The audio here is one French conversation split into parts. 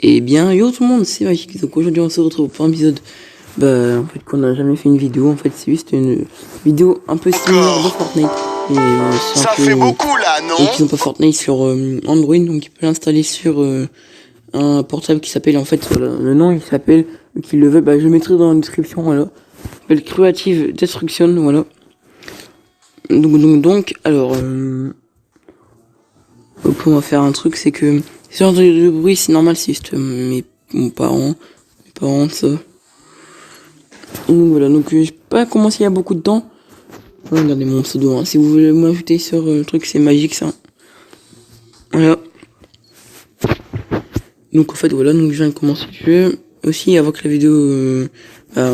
Et bien, yo tout le monde, c'est Magic. Donc aujourd'hui, on se retrouve pour un épisode. En fait, qu'on n'a jamais fait une vidéo. En fait, c'est juste une vidéo un peu similaire de Fortnite. Et c'est Ça un peu. fait beaucoup là, non? Et qu'ils ont pas Fortnite sur Android, donc tu peux l'installer sur un portable qui s'appelle, en fait, voilà, le nom il s'appelle, qui le veut, je le mettrai dans la description, voilà. Il s'appelle Creative Destruction, voilà. Donc, alors, on va faire un truc, c'est que si j'ai entendu du bruit, c'est normal, c'est juste mes parents, ça. Donc voilà, donc j'ai pas commencé il y a beaucoup de temps. Regardez mon pseudo, hein. Si vous voulez m'ajouter sur le truc, c'est magique ça. Voilà. Donc en fait voilà, donc je viens de commencer le jeu. Aussi avant que la vidéo la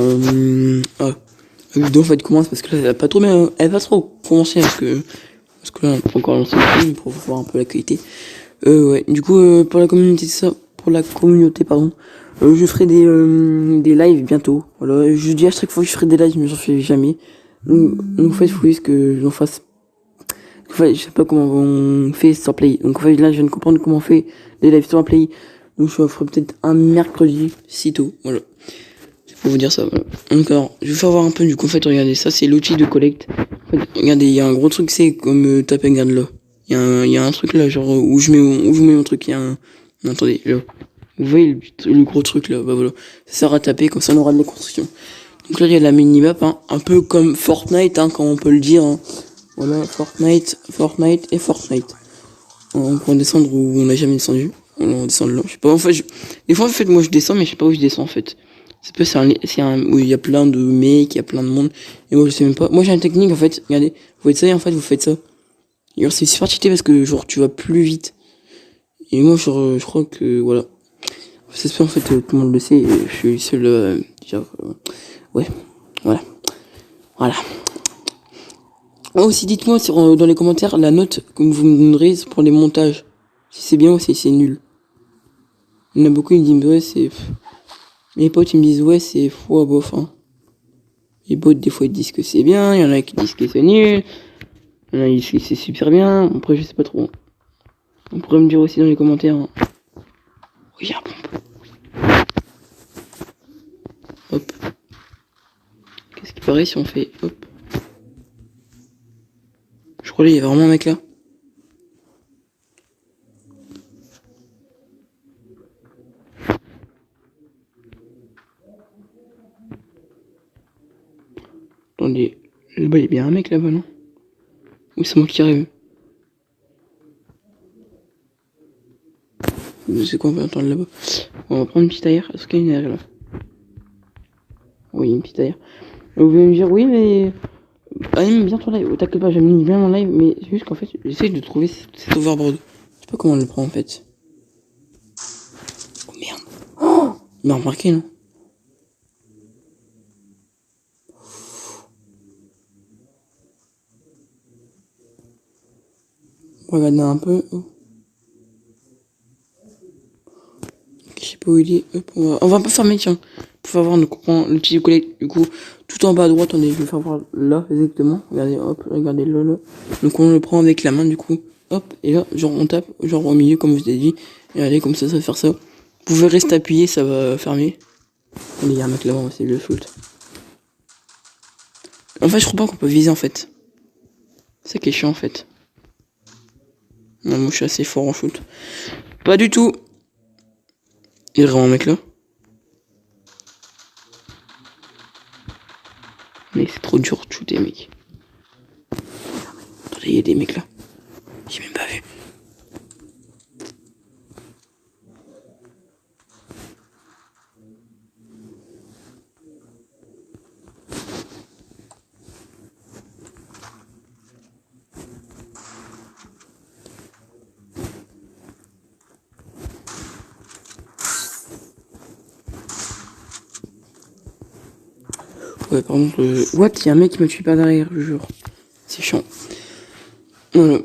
vidéo en fait commence, parce que là elle a pas trop bien, elle va pas trop commencer parce que là on peut encore lancer le film pour voir un peu la qualité. Ouais, du coup pour la communauté pardon, je ferai des lives bientôt. Voilà, je dis à chaque fois que je ferai des lives mais j'en fais jamais. Donc en fait il faut juste que j'en fasse. En fait, je sais pas comment on fait sur Play. Donc en fait là je viens de comprendre comment on fait des lives sur Play. Donc je ferai peut-être un mercredi sitôt. Voilà. C'est pour vous dire ça. Voilà. Donc alors, je vais faire voir un peu du coup. En fait, regardez, ça c'est l'outil de collecte. En fait, regardez, il y a un gros truc, c'est comme taper, regarde là. Il y a un truc là, genre où je mets mon truc. Il y a un. Attendez, là. Vous voyez le gros truc là, voilà. Ça sert à taper, comme ça on aura de la construction. Donc là il y a la minimap, hein, un peu comme Fortnite, hein, quand on peut le dire. Hein. Voilà, Fortnite et Fortnite. On peut descendre où on n'a jamais descendu. On descend de là. Je sais pas, en fait, des fois, en fait, moi je descends, mais je sais pas où je descends, en fait. C'est où il y a plein de mecs, il y a plein de monde. Et moi, je sais même pas. Moi, j'ai une technique, en fait. Regardez. Vous faites ça, et en fait, vous faites ça. Et alors, c'est super cheaté parce que, genre, tu vas plus vite. Et moi, genre, je crois que, voilà. C'est sûr, en fait, tout le monde le sait. Et je suis seul, déjà, ouais. Voilà. Voilà. Aussi, dites-moi dans les commentaires la note que vous me donnerez pour les montages. Si c'est bien ou si c'est nul. Il y en a beaucoup qui me disent, ouais, c'est. Mes potes, ils me disent, ouais, c'est fou, bof, hein. Les potes, des fois, ils disent que c'est bien. Il y en a qui disent que c'est nul. Il y en a qui disent que c'est super bien. Après, je sais pas trop. On pourrait me dire aussi dans les commentaires. Hein. Oui, il y a un pompe. Hop. Qu'est-ce qui paraît si on fait. Hop. Je crois qu'il y a vraiment un mec là. Attendez. Là-bas, il y a bien un mec là-bas, non? Ou c'est moi qui arrive? C'est quoi, on va attendre là-bas. On va prendre une petite air. Est-ce qu'il y a une air là? Oui, une petite air. Vous pouvez me dire, oui, mais. Aime bien ton live. Oh, t'inquiète pas, j'aime bien mon live, mais c'est juste qu'en fait, j'essaie de trouver cet overboard. Je sais pas comment on le prend en fait. Oh merde. Oh, il m'a remarqué, non? Regardez un peu. Oh. Je sais pas où il est. Hop, on va pas fermer, tiens. Pour faire voir, donc on prend l'outil de collecte, du coup, tout en bas à droite, attendez, je vais faire voir là, exactement. Regardez, hop, regardez là. Donc on le prend avec la main, du coup. Hop, et là, genre on tape, genre au milieu, comme je vous ai dit. Et allez, comme ça va faire ça. Vous pouvez rester appuyé, ça va fermer. Attendez, il y a un mec là-bas, on va essayer de le shoot. En fait, je crois pas qu'on peut viser, en fait. C'est ça qui est chiant, en fait. Non, moi, je suis assez fort en shoot. Pas du tout. Il y a vraiment un mec là. Mais c'est trop dur de shooter, mec. Attendez, il y a des mecs là. J'ai même pas vu. Ouais, par contre, what? Il y a un mec qui me tue pas derrière, je jure. C'est chiant. Voilà.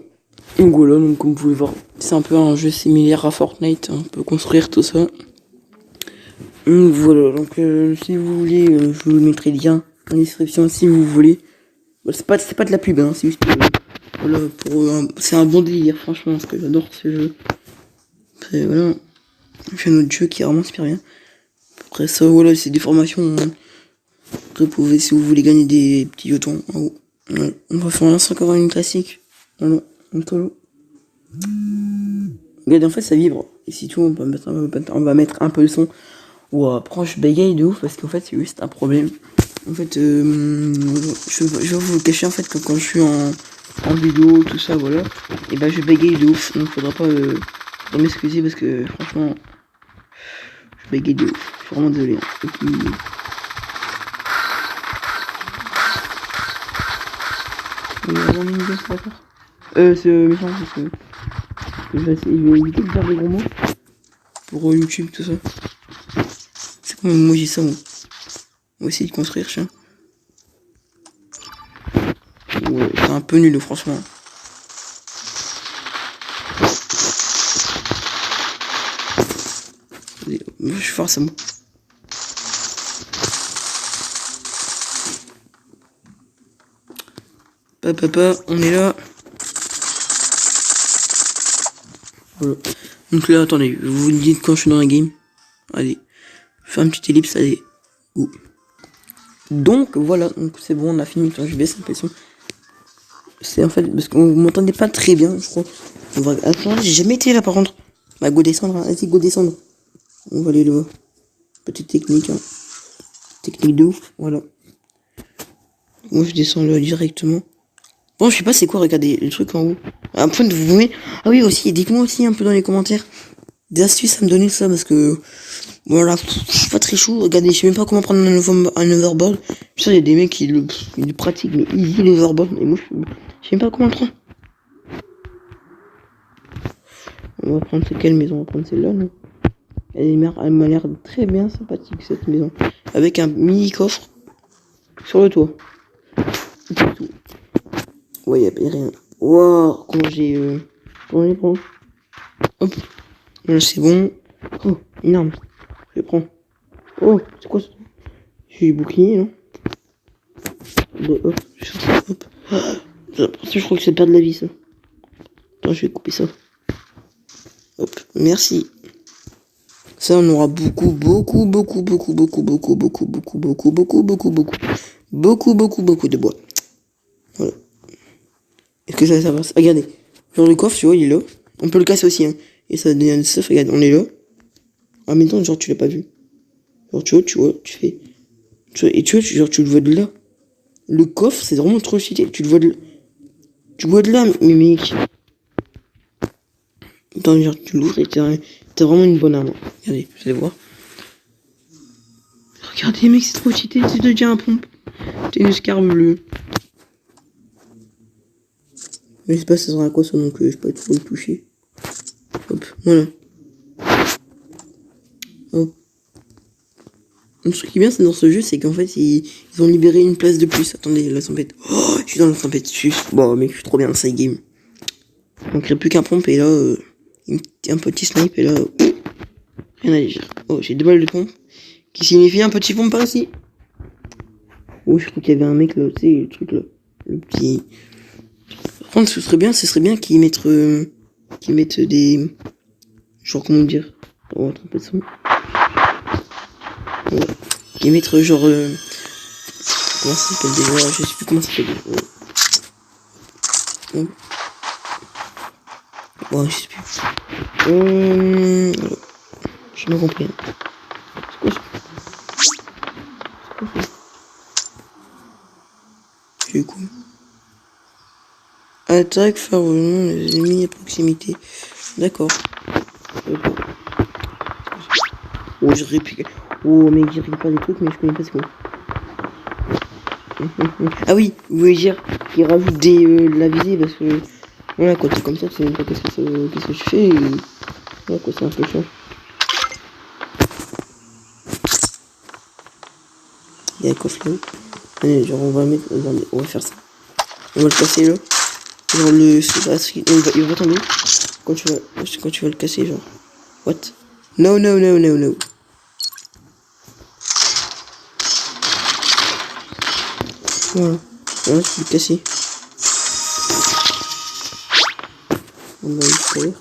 Donc voilà, donc comme vous pouvez voir, c'est un peu un jeu similaire à Fortnite. On peut construire tout ça. Voilà, donc si vous voulez, je vous mettrai le lien en description si vous voulez. Bah, c'est pas de la pub, hein, c'est juste voilà, c'est un bon délire, franchement, parce que j'adore ce jeu. Après, voilà. J'ai un autre jeu qui est vraiment super bien. Après ça, voilà, c'est des formations. Après, vous pouvez, si vous voulez gagner des petits jetons en haut. Voilà. On va faire encore une classique. Voilà, un solo. Regardez, en fait, ça vibre. Et si tout, on va mettre un peu de son. Ou après, je bégaye de ouf parce qu'en fait, c'est juste un problème. En fait, je vais vous le cacher en fait que quand je suis en vidéo, tout ça, voilà, et ben je bégaye de ouf. Donc, faudra pas m'excuser parce que franchement, je bégaye de ouf. Je suis vraiment désolé. Hein. Et puis, c'est méchant parce que je vais éviter de faire des gros mots pour YouTube, tout ça. C'est comme moi j'ai ça, moi. On va essayer de construire, chien. Ouais, c'est un peu nul, franchement. Je suis force à moi. Papa, on est là. Voilà. Donc là, attendez, vous vous dites quand je suis dans la game. Allez, je fais un petit ellipse, allez. Go. Donc voilà, donc c'est bon, on a fini. Attends, je baisse un peu le son. C'est en fait parce qu'on m'entendait pas très bien, je crois. On va... Attends, j'ai jamais été là par contre. Bah go descendre, hein. Vas-y, go descendre. On va aller là. Petite technique, hein. Technique de ouf, voilà. Moi je descends là directement. Bon, je sais pas c'est quoi, regardez le truc en haut. Un point de vous voyez. Ah oui aussi, dites-moi aussi un peu dans les commentaires des astuces à me donner ça parce que voilà, je suis pas très chaud. Regardez, je sais même pas comment prendre un overboard. Je sais, il y a des mecs qui le pratiquent, mais easy l'overboard. Et moi, je sais même pas comment le prendre. On va prendre quelle maison? On va prendre celle-là, non? Elle m'a l'air très bien sympathique cette maison. Avec un mini coffre sur le toit. C'est tout. Ouais, y'a rien. Wow, quand j'ai. Comment je les prends? Hop. Là, c'est bon. Oh, une arme. Je prends. Oh, c'est quoi ça? J'ai bouclier, non? Hop, hop. Je crois que c'est perdre la vie, ça. Attends, je vais couper ça. Hop, merci. Ça, on aura beaucoup de bois. Voilà. Est-ce que ça passe? Regardez. Genre le coffre, tu vois, il est là. On peut le casser aussi, hein. Et ça devient ça, regarde, on est là. En même temps, genre, tu l'as pas vu. Genre, tu vois, tu fais. Et genre, tu le vois de là. Le coffre, c'est vraiment trop cheaté. Tu le vois de là. Tu vois de là, mais mec. Attends, genre, tu l'ouvres et t'as vraiment une bonne arme. Regardez, vous allez voir. Regardez, mec, c'est trop cheaté. C'est déjà un pompe. T'es une scarpe bleue. Mais je sais pas ça sera à quoi ça, donc je peux pas trop le toucher. Hop, voilà. Hop. Le truc qui est bien, c'est dans ce jeu, c'est qu'en fait, ils ont libéré une place de plus. Attendez, la tempête. Oh, je suis dans la tempête. Bon, mec, je suis trop bien dans side game. Il manquerait plus qu'un pompe, et là, un petit snipe, et là, rien à dire. Oh, j'ai 2 balles de pompe. Qui signifie un petit pompe par ici. Oh, je crois qu'il y avait un mec là, tu sais, le truc là. Le petit. Par contre, ce serait bien qu'ils mettent des. Genre, comment dire. Oh, attends, pas de son. Ouais. Qu'ils mettent genre. Comment ça s'appelle déjà? Je sais plus comment ça s'appelle. Ouais. Bon, je sais plus. J'ai pas compris. C'est quoi ça? C'est cool. Attaque farouchement les ennemis à proximité. D'accord. Oh, je réplique. Oh, mec, j'ai pas des trucs, mais je connais pas ce quoi. Ah oui, vous voulez dire qu'il rajoute de la visée parce que. Voilà, quand c'est comme ça, tu sais même pas qu'est-ce que je fais. Et... Voilà, quoi, c'est un peu chiant. Il y a un coffre là-haut. Allez, genre, on va mettre. On va faire ça. On va le casser là. Genre, il va tomber. Quand tu vas le casser, genre. What? No, no, no, no, no. Voilà. Voilà, je vais le casser. On va le faire.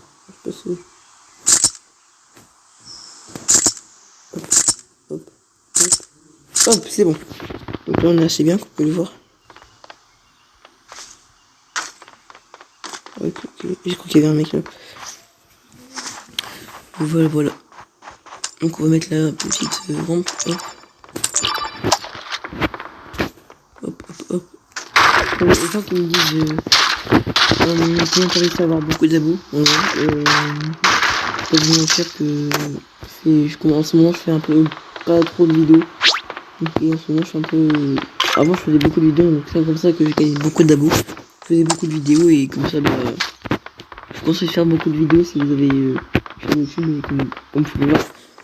Hop, c'est bon. Donc là, on est assez bien, comme vous pouvez le voir. Ok, j'ai cru qu'il y avait un mec là. Voilà, voilà. Donc on va mettre la petite rampe. Hop. Hop, hop, hop. Pour les gens qui me disent comment t'arrives à avoir beaucoup d'abos, je peux vous mentir que en ce moment je fais un peu pas trop de vidéos. Et en ce moment je suis un peu. Avant je faisais beaucoup de vidéos, donc c'est comme ça que j'ai gagné beaucoup d'abos. Je faisais beaucoup de vidéos et comme ça je conseille de faire beaucoup de vidéos si vous avez sur YouTube, et comme vous pouvez voir,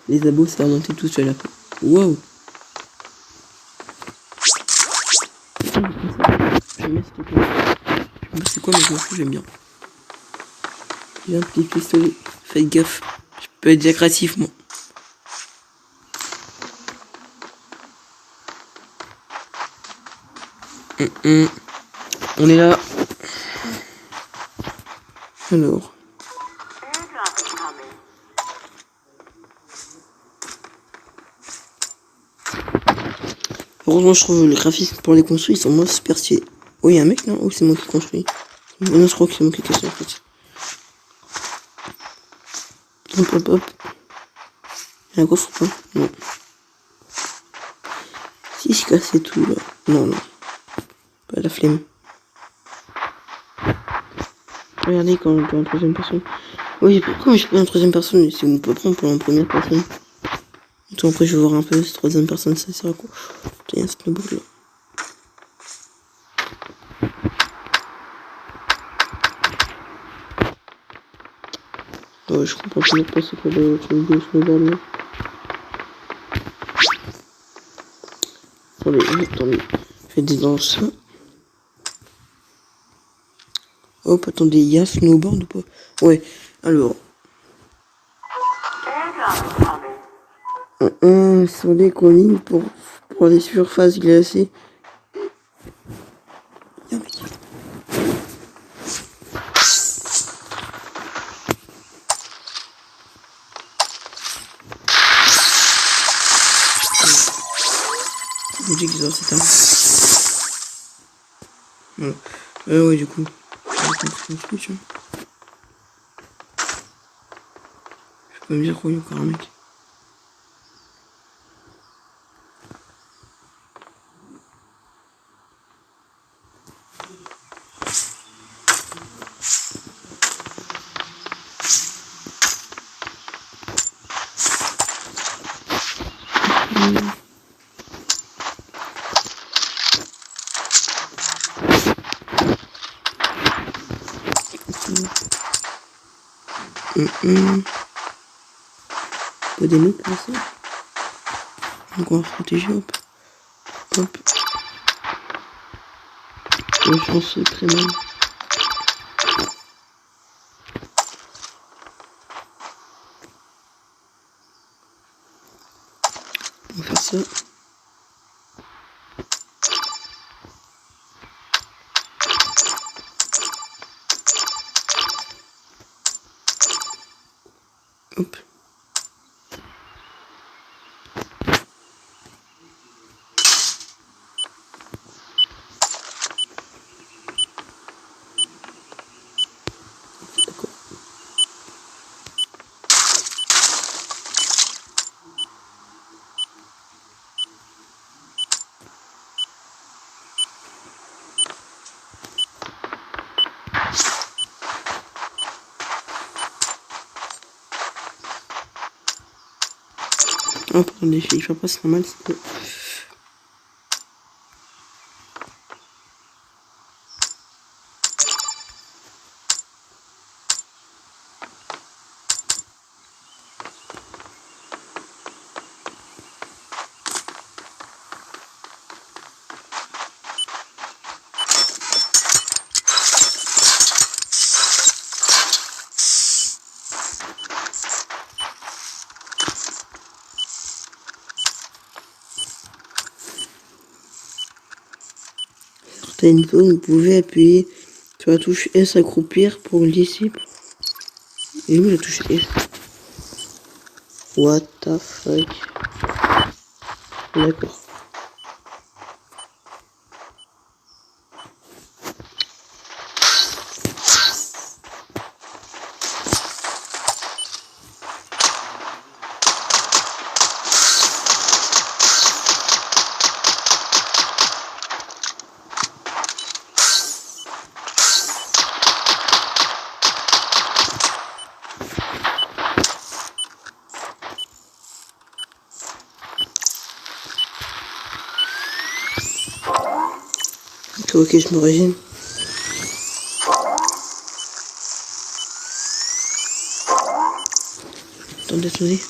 les abos ça va monter tout seul après. Waouh! J'aime bien cette chose. C'est quoi, mais je m'en fous, j'aime bien. J'ai un petit pistolet. Faites gaffe. Je peux être agressif, moi. On est là. Alors. Heureusement, je trouve les graphismes pour les construire, ils sont moins super stylés. Oh, il y a un mec, non? Ou c'est moi qui construis? Non, je crois que c'est moi qui casse en fait. Hop, hop, hop. Il y a un coffre ou pas? Non. Si je cassais tout, là. Non, non. Pas la flemme. Regardez quand on peut en troisième personne. Oui, pourquoi je peux en troisième personne? Si on peut prendre pour en première personne. Attends, après je vais voir un peu cette troisième personne, ça sert à quoi? Putain, il y a un snowboard là. Ouais, je comprends toujours pas c'est quoi le truc de snowboard là. Attendez. Faites des dans ça. Hop, attendez, il y a snowboard ou pas? Ouais, alors. Sur les collines pour les surfaces glacées. Il y a un mec. Je dis qu'ils ont c'est un. Voilà. Ouais, du coup. Je peux me dire qu'il y a encore un mec. Pas des mecs comme ça. Donc on va protéger, hop. Hop. La chance est très mal. On va faire ça. Hop. Oh, pardon, les filles, je sais pas, c'est normal, c'est. Certaines zones, vous pouvez appuyer sur la touche S accroupir pour glisser. Et où la touche S? What the fuck? D'accord. Ok, je me régène. Attendez.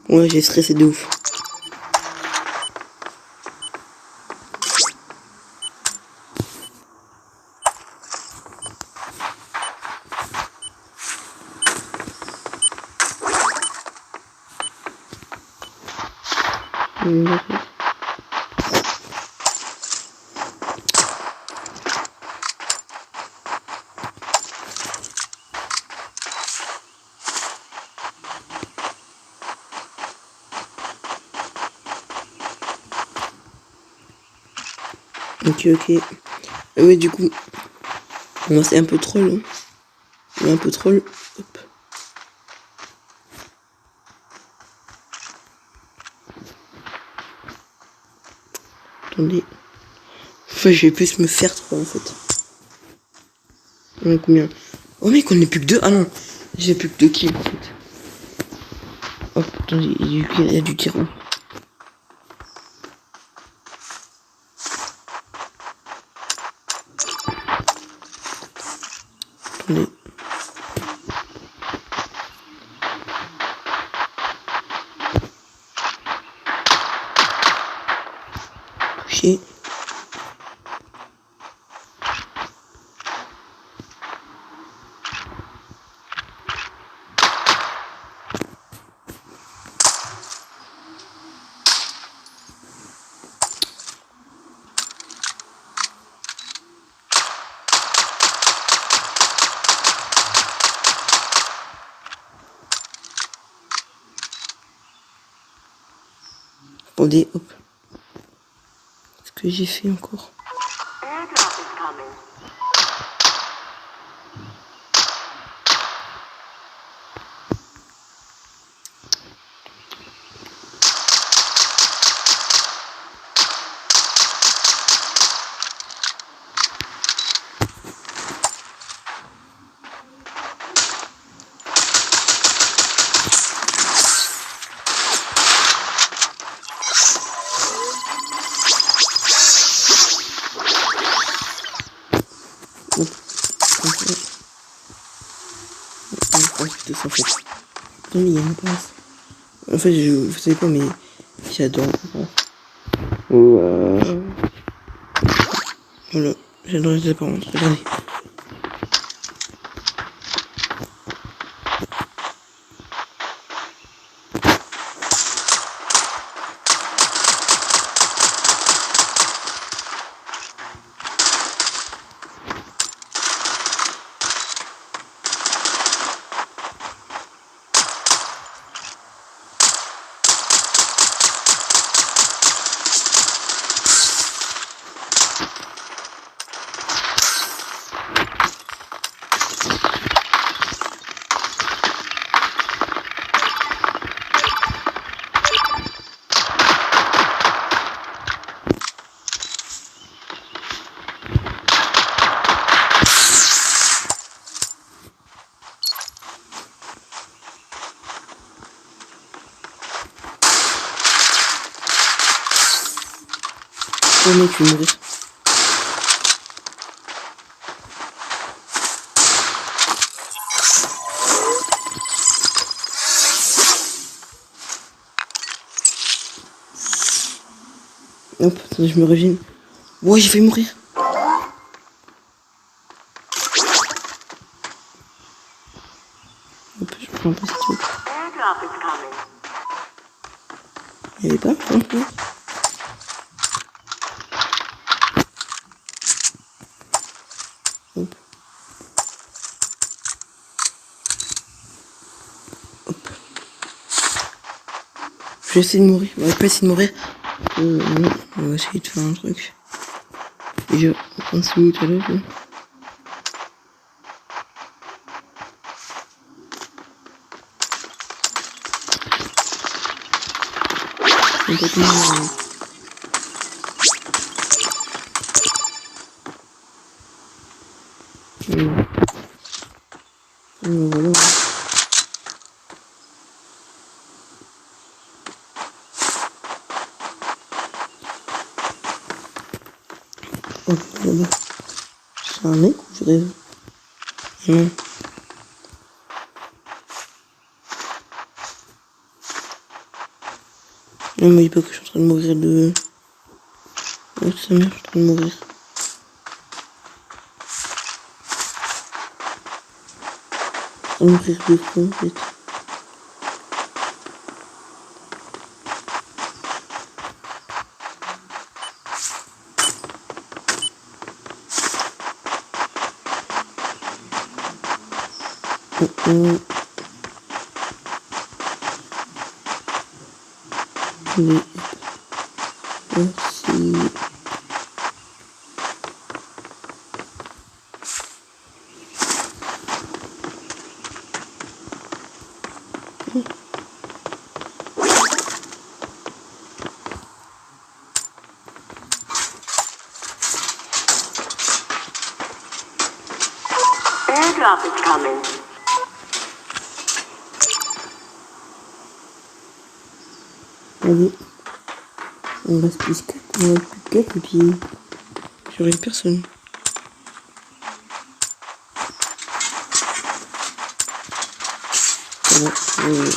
Ouais, j'ai stressé de ouf. Ok. Ouais, du coup, moi c'est un peu troll. Hein. Un peu troll. Hop. Attendez. Enfin, je vais plus me faire trop en fait. On est combien? Oh mec, on est plus que deux. Ah non, j'ai plus que deux kills en fait. Hop, attendez, il y a du tir. Hein. Attendez. Touché. Attendez, hop. Ce que j'ai fait encore. En fait. Non, mais il y a une place. En fait, vous savez pas, mais j'adore. Voilà, j'adore les apparences. Regardez. Oh mec, je vais mourir. Hop, attendez, je me régène. Ouais, j'ai failli mourir. Hop, je prends un peu cette truc. Il y avait pas un peu. Hop. Hop. Je vais essayer de mourir. On va pas essayer de mourir. Non, on va essayer de faire un truc. Déjà 36 minutes à l'heure. Voilà. Oh, voilà. C'est un mec ou je rêve? Non. Non, mais il pas que je suis en train de mourir de... Oh, sa mère, je suis en train de mourir. Je vais mourir de quoi, en fait? Mais... Merci. Airdrop is coming. Allez. On reste plus 4. On reste plus 4 et puis... J'aurai personne. Voilà.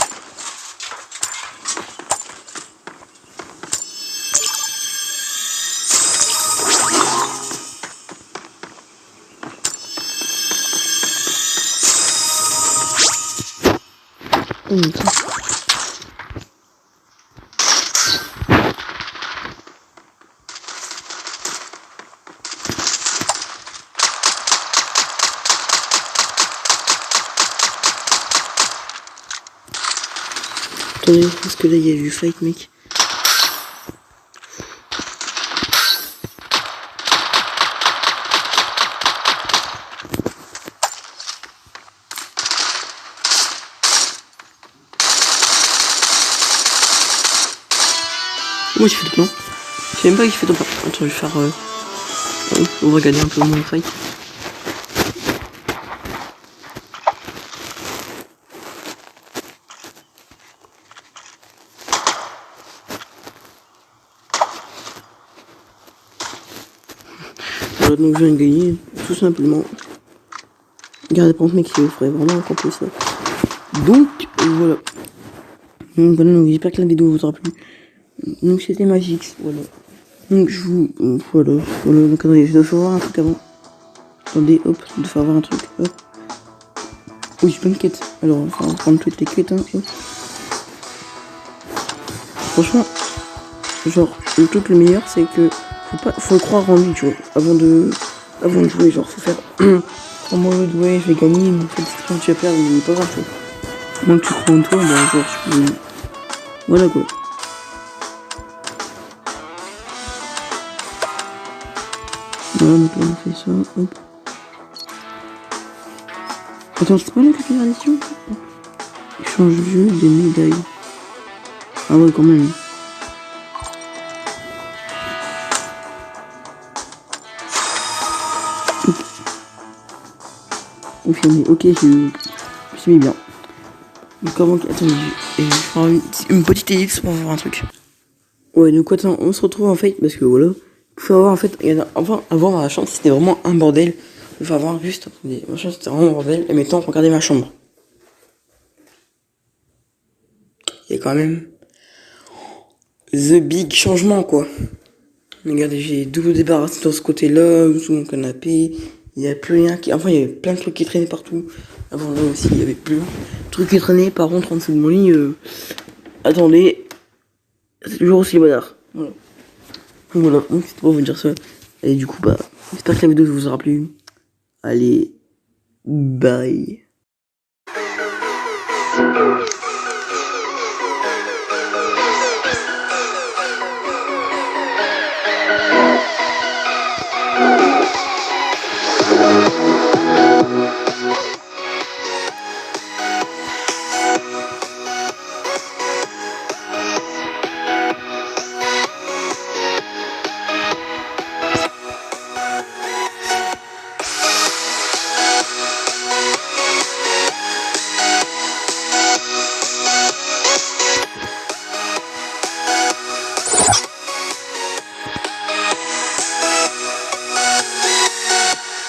Attendez, parce que là il y a du fight, mec. Moi j'ai fait le plan. Je sais même pas qui fait ton plan. Attends, je vais faire... on va regarder un peu mon fight. Voilà, donc je viens de gagner, tout simplement. Regardez, par contre, mec, il ferait vraiment accomplir ça. Donc, voilà. Donc, voilà, donc j'espère que la vidéo vous aura plu. Donc, c'était Magix, voilà. Donc, je vous... voilà, donc, attendez, je dois faire voir un truc avant. Attendez, hop, je dois faire voir un truc, hop. Oui, j'ai plein de quêtes. Alors, on va prendre toutes les quêtes, hein, hop. Franchement, genre, le truc le meilleur, c'est que faut le croire en lui, tu vois, avant de jouer, genre, faut faire en mode, ouais, je vais gagner, mais en fait, quand tu vas perdre, mais pas grave, tu vois. Moins que tu crois en toi, bah, genre, tu peux... Voilà, quoi. Voilà, donc là, on fait ça, hop. Attends, c'est pas là que tu fais la mission? Échange de jeu, des médailles. Ah ouais, quand même. Confirmé. Ok, je suis mis bien. Donc avant que... Attendez, je vais faire une petite ellipse pour voir un truc. Ouais, donc attends, on se retrouve en fait, parce que voilà. Il faut avoir en fait... Enfin, avant ma chambre, c'était vraiment un bordel. Il faut avoir juste... Attendez, ma chambre, c'était vraiment un bordel. Et maintenant, regardez ma chambre. Il y a quand même... The big changement, quoi. Regardez, j'ai double débarrassé dans ce côté-là, sous mon canapé. Il n'y a plus rien qui... Enfin, il y avait plein de trucs qui traînaient partout. Avant, là aussi, il y avait plus de trucs qui traînaient. Par contre, en dessous de mon lit... Attendez. C'est toujours aussi le bazar. Voilà. Voilà, donc c'était pour vous dire ça. Et du coup, bah, j'espère que la vidéo vous aura plu. Allez, bye.